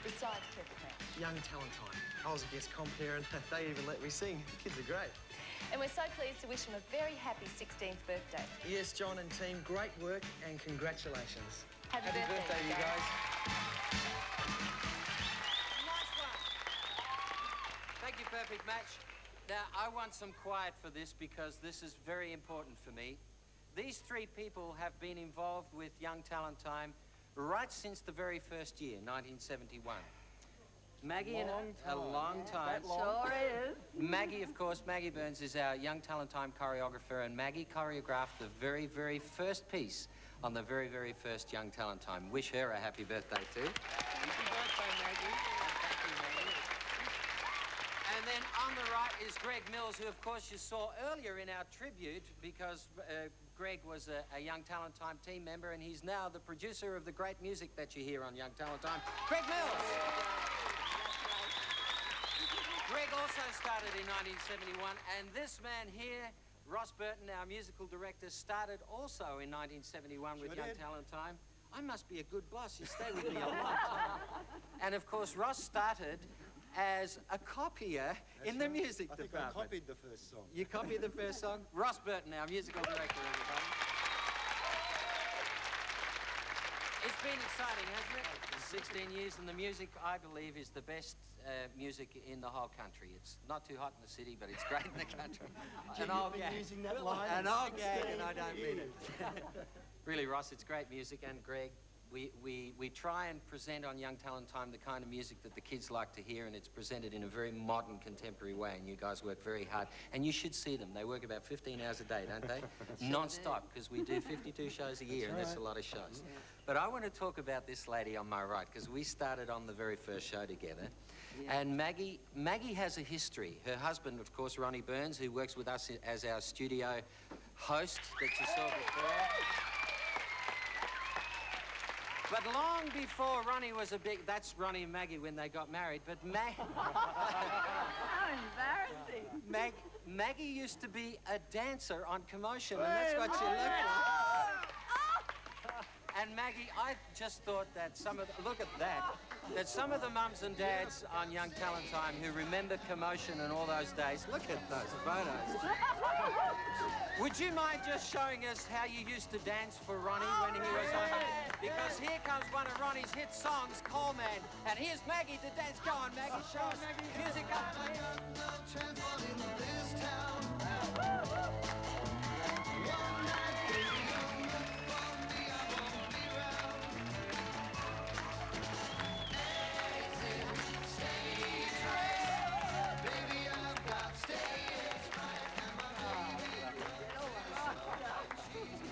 besides Perfect Match? Young Talent Time. I was a guest compere and they even let me sing. The kids are great. And we're so pleased to wish him a very happy 16th birthday. Yes, John and team, great work and congratulations. Happy birthday, you guys. Nice one. Thank you, Perfect Match. Now, I want some quiet for this because this is very important for me. These three people have been involved with Young Talent Time right since the very first year, 1971. Maggie, a long time. Sure is. Maggie, of course, Maggie Burns is our Young Talent Time choreographer, and Maggie choreographed the very, very first piece on the very, very first Young Talent Time. Wish her a happy birthday, too. Happy birthday, Maggie. Thank you, Maggie. And then on the right is Greg Mills, who, of course, you saw earlier in our tribute, because Greg was a Young Talent Time team member, and he's now the producer of the great music that you hear on Young Talent Time. Greg Mills! Greg also started in 1971, and this man here, Ross Burton, our musical director, started also in 1971 with Young Talent Time. I must be a good boss. You stay with me a long time. And, of course, Ross started as a copier in the music department. I copied the first song. You copied the first song? Ross Burton, our musical director, everybody. It's been exciting, hasn't it? 16 years, and the music, I believe, is the best music in the whole country. It's not too hot in the city, but it's great in the country. And I'll be using that line. And I'll gag, and I don't mean it. Really, Ross, it's great music, and Greg, we try and present on Young Talent Time the kind of music that the kids like to hear, and it's presented in a very modern, contemporary way, and you guys work very hard. And you should see them. They work about 15 hours a day, don't they? Non-stop, because we do 52 shows a year, and that's a lot of shows. But I want to talk about this lady on my right, because we started on the very first show together. Yeah. And Maggie has a history. Her husband, of course, Ronnie Burns, who works with us as our studio host that you saw before. But long before Ronnie was a big... That's Ronnie and Maggie when they got married, but How embarrassing. Maggie used to be a dancer on Commotion, and that's what she looked like. And Maggie, I just thought that some of the... Look at that. That some of the mums and dads on Young Talent Time who remember Commotion and all those days, look at those photos. Would you mind just showing us how you used to dance for Ronnie when he was on? Because here comes one of Ronnie's hit songs, Coal Man. And here's Maggie to dance. Go on, Maggie, show us. Music up, please.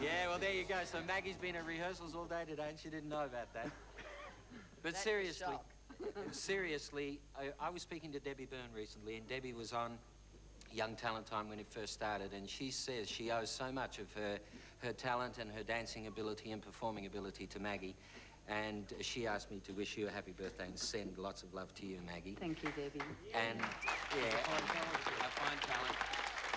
Yeah, well, there you go. So Maggie's been at rehearsals all day today, and she didn't know about that. But seriously, I was speaking to Debbie Byrne recently, and Debbie was on Young Talent Time when it first started, and she says she owes so much of her talent and her dancing ability and performing ability to Maggie. And she asked me to wish you a happy birthday and send lots of love to you, Maggie. Thank you, Debbie. And, yeah, a fine talent.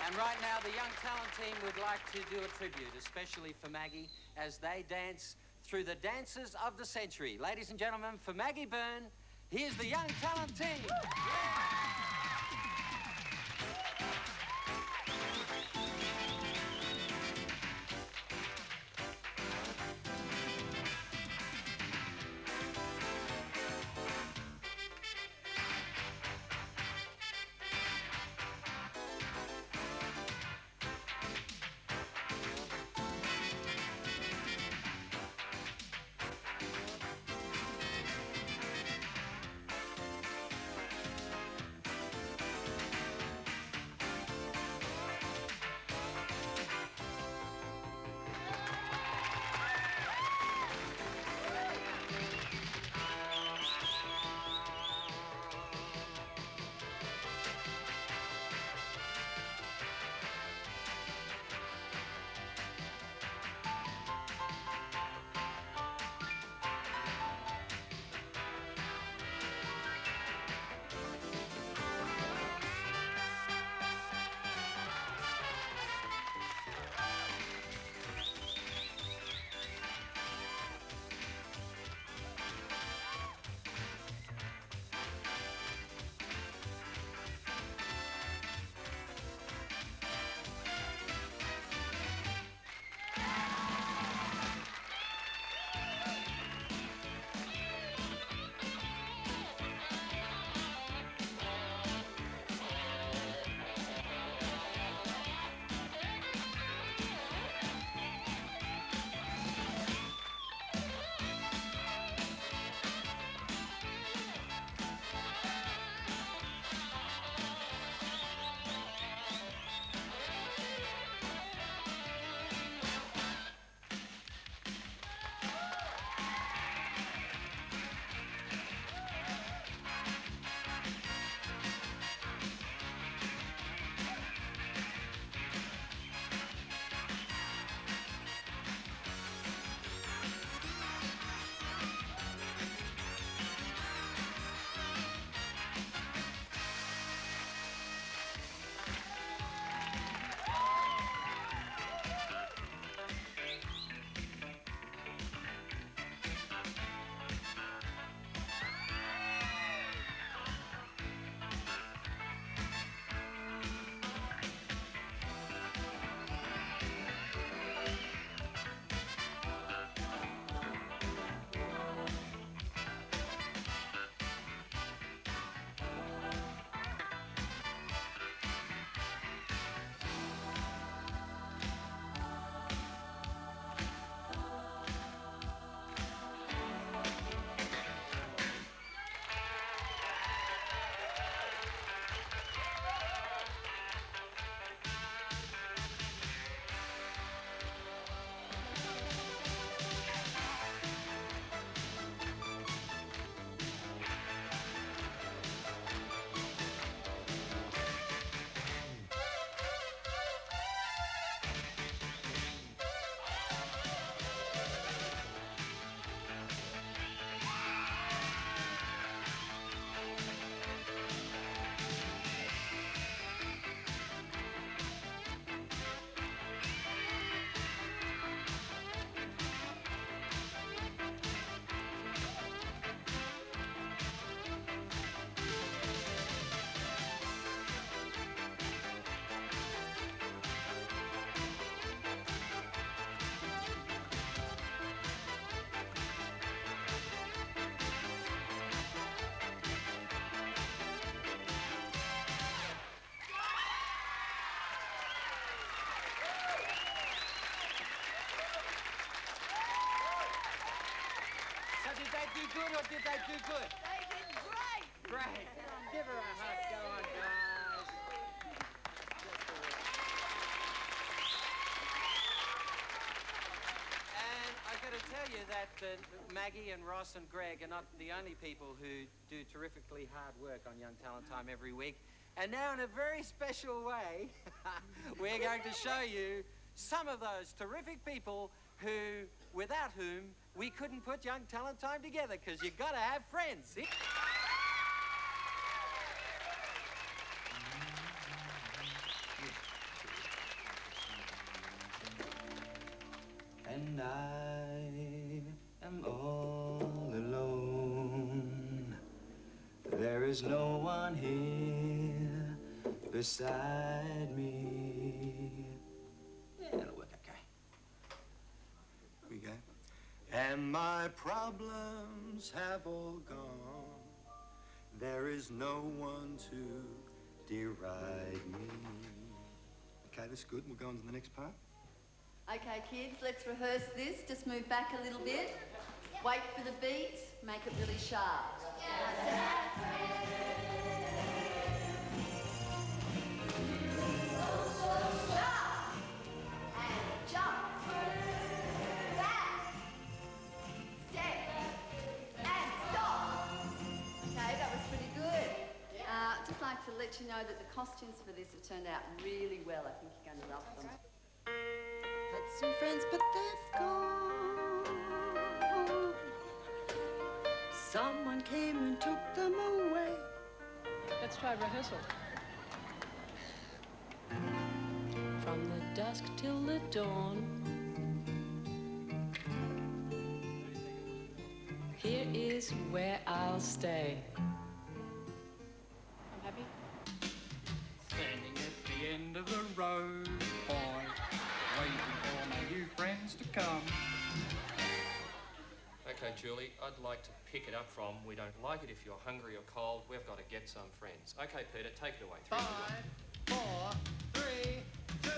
And right now, the Young Talent team would like to do a tribute, especially for Maggie, as they dance through the dances of the century. Ladies and gentlemen, for Maggie Byrne, here's the Young Talent team. Yeah. did they do good? They did great. Great. Give her a hug. Go on, guys. And I've got to tell you that Maggie and Ross and Greg are not the only people who do terrifically hard work on Young Talent Time every week. And now, in a very special way, we're going to show you some of those terrific people who, without whom, we couldn't put Young Talent Time together, because you've got to have friends. See? And I am all alone. There is no one here beside me. Yeah, it'll work okay. Here we go. And my problems have all gone. There is no one to deride me. Okay, that's good. We'll go on to the next part. Okay, kids, let's rehearse this. Just move back a little bit. Wait for the beat. Make it really sharp. To let you know that the costumes for this have turned out really well. I think you're going to love them. Had some friends, but they've gone. Someone came and took them away. Let's try rehearsal. From the dusk till the dawn. Here is where I'll stay. Standing at the end of the road, boy, waiting for my new friends to come. Okay, Julie, I'd like to pick it up from we don't like it if you're hungry or cold, we've got to get some friends. Okay, Peter, take it away. 5, 4, 3, 2.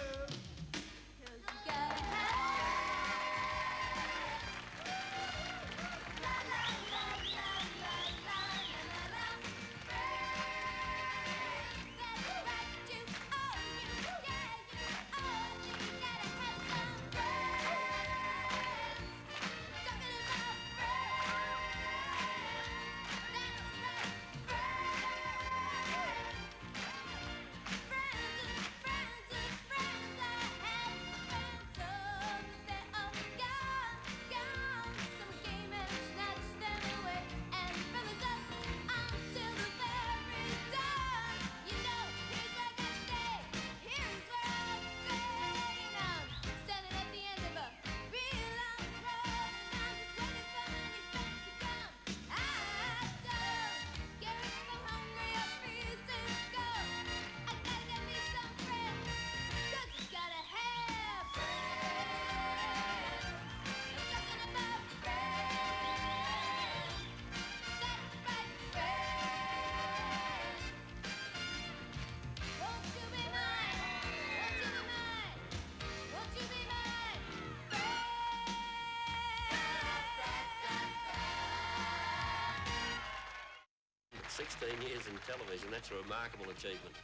Years in television, that's a remarkable achievement.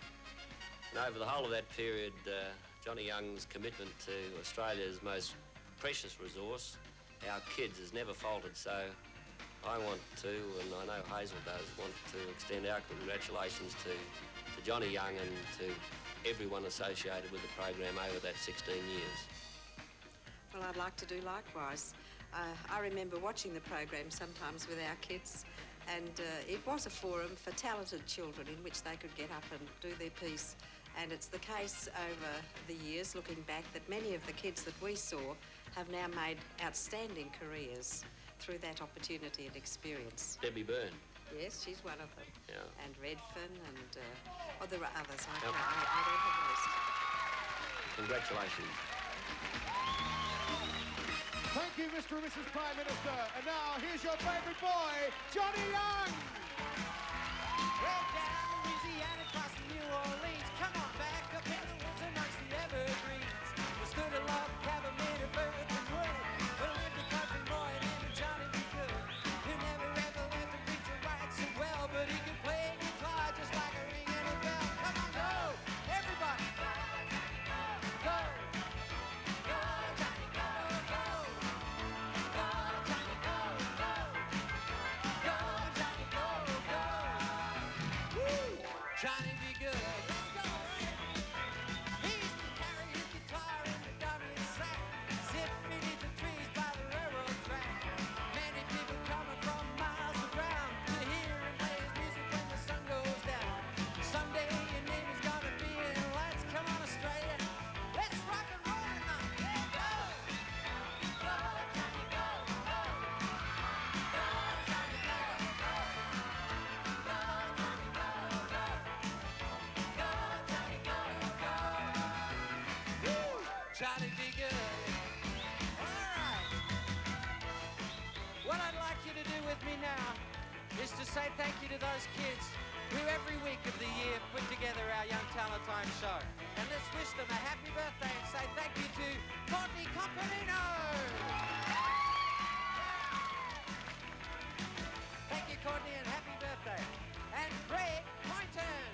And over the whole of that period, Johnny Young's commitment to Australia's most precious resource, our kids, has never faltered. So I want to, and I know Hazel does, want to extend our congratulations to Johnny Young and to everyone associated with the program over that 16 years. Well, I'd like to do likewise. I remember watching the program sometimes with our kids, and it was a forum for talented children in which they could get up and do their piece. And it's the case over the years, looking back, that many of the kids that we saw have now made outstanding careers through that opportunity and experience. Debbie Byrne. Yes, she's one of them. Yeah. And Redfern, and oh, there are others. I Yep. don't have a list. Congratulations. Thank you, Mr. and Mrs. Prime Minister. And now, here's your favourite boy, Johnny Young. Well, down Louisiana, across New Orleans. Come on back up in the woods amongst the evergreens. We stood a log cabin made of earth and wood. We lived a country boy named Johnny B. Good, who never ever left say thank you to those kids who every week of the year put together our Young Talent Time show. And let's wish them a happy birthday and say thank you to Courtney Campanino. Thank you, Courtney, and happy birthday. And Greg Poynton.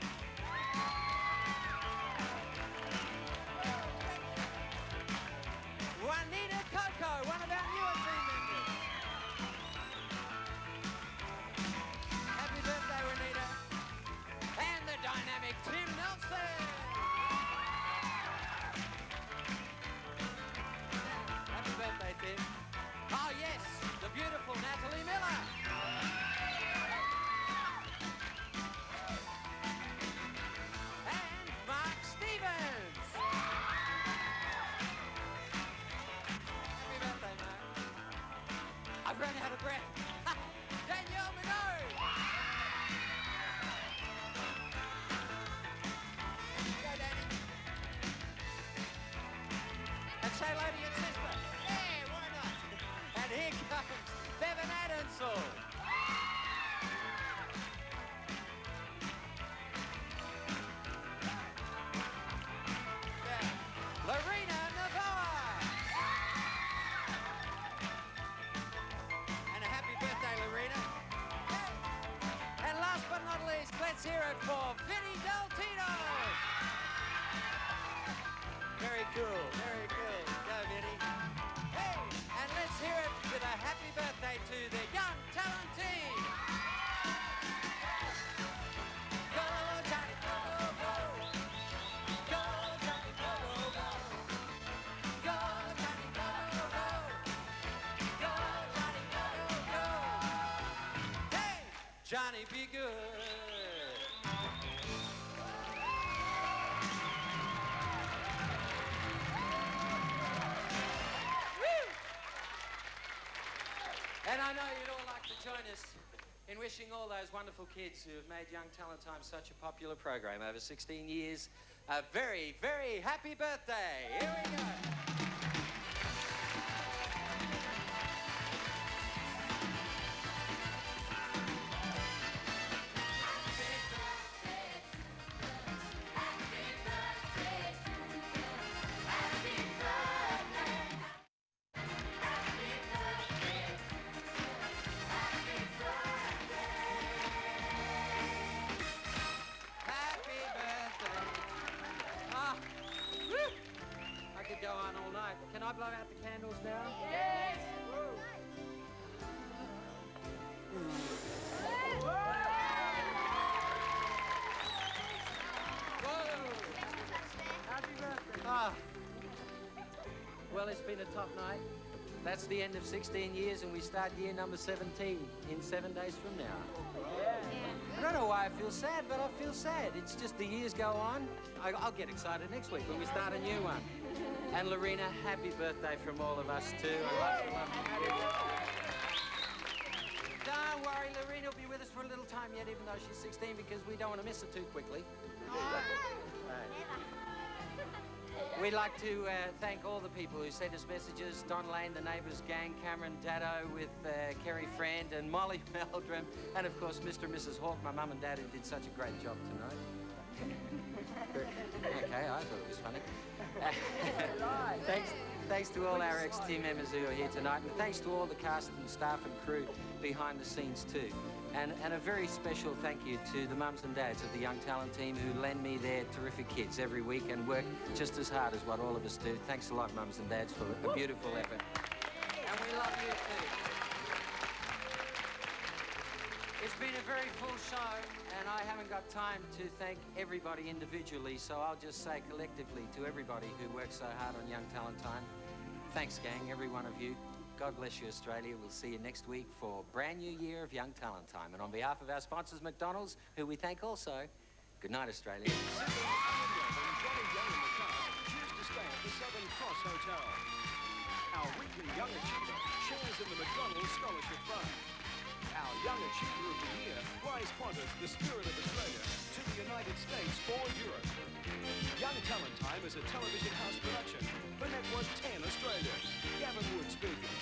Juanita Coco, one of our newer team members. Happy birthday, Juanita. And the dynamic Tim Nelson. Happy birthday, Tim. Oh, yes, the beautiful Natalie Miller. And Mark Stevens. Happy birthday, Mark. I've run out of breath. Danielle Minogue. Go, Danny. And say hello to your sister. Yeah, why not? And here comes Bevan Adensall. Yeah. Lorena Navoa. And a happy birthday, Lorena. And last but not least, let's hear it for Vinny Del Tito. Very cool, very cool. Go, Vinny. Hey, and let's hear it with a happy birthday to the Young Talent team. Go, Johnny, go, go, go. Go, Johnny, go, go, go. Go, Johnny, go, go, go. Go, Johnny, go, go, go. Hey, Johnny, be good. And I know you'd all like to join us in wishing all those wonderful kids who have made Young Talent Time such a popular program over 16 years a very, very happy birthday. Here we go. Happy birthday. Ah, woo. I could go on all night. Can I blow out the candles now? Yes. Happy birthday. Ah. Well, it's been a top night. That's the end of 16 years, and we start year number 17 in 7 days from now. I don't know why I feel sad, but I feel sad. It's just the years go on. I'll get excited next week when we start a new one. And Lorena, happy birthday from all of us too. I love you, love you. Don't worry, Lorena will be with us for a little time yet, even though she's 16, because we don't want to miss her too quickly. We'd like to thank all the people who sent us messages. Don Lane, the Neighbours Gang, Cameron Daddo with Kerry Friend and Molly Meldrum, and of course Mr. and Mrs. Hawke, my mum and dad, who did such a great job tonight. Okay, I thought it was funny. Thanks to all our ex-team members who are here tonight, and thanks to all the cast and staff and crew behind the scenes too. And a very special thank you to the mums and dads of the Young Talent team who lend me their terrific kids every week and work just as hard as what all of us do. Thanks a lot, mums and dads, for a beautiful effort. And we love you too. It's been a very full show, and I haven't got time to thank everybody individually, so I'll just say collectively to everybody who works so hard on Young Talent Time, thanks, gang, every one of you. God bless you, Australia. We'll see you next week for a brand new year of Young Talent Time. And on behalf of our sponsors, McDonald's, who we thank also, good night, Australia. Johnny Young and the cast choose to stay at the Southern Cross Hotel. Our weekly Young Achiever shares in the McDonald's Scholarship Fund. Our Young Achiever of the Year flies Qantas, the Spirit of Australia, to the United States or Europe. Young Talent Time is a television house production for Network 10 Australia. Gavin Wood speaking.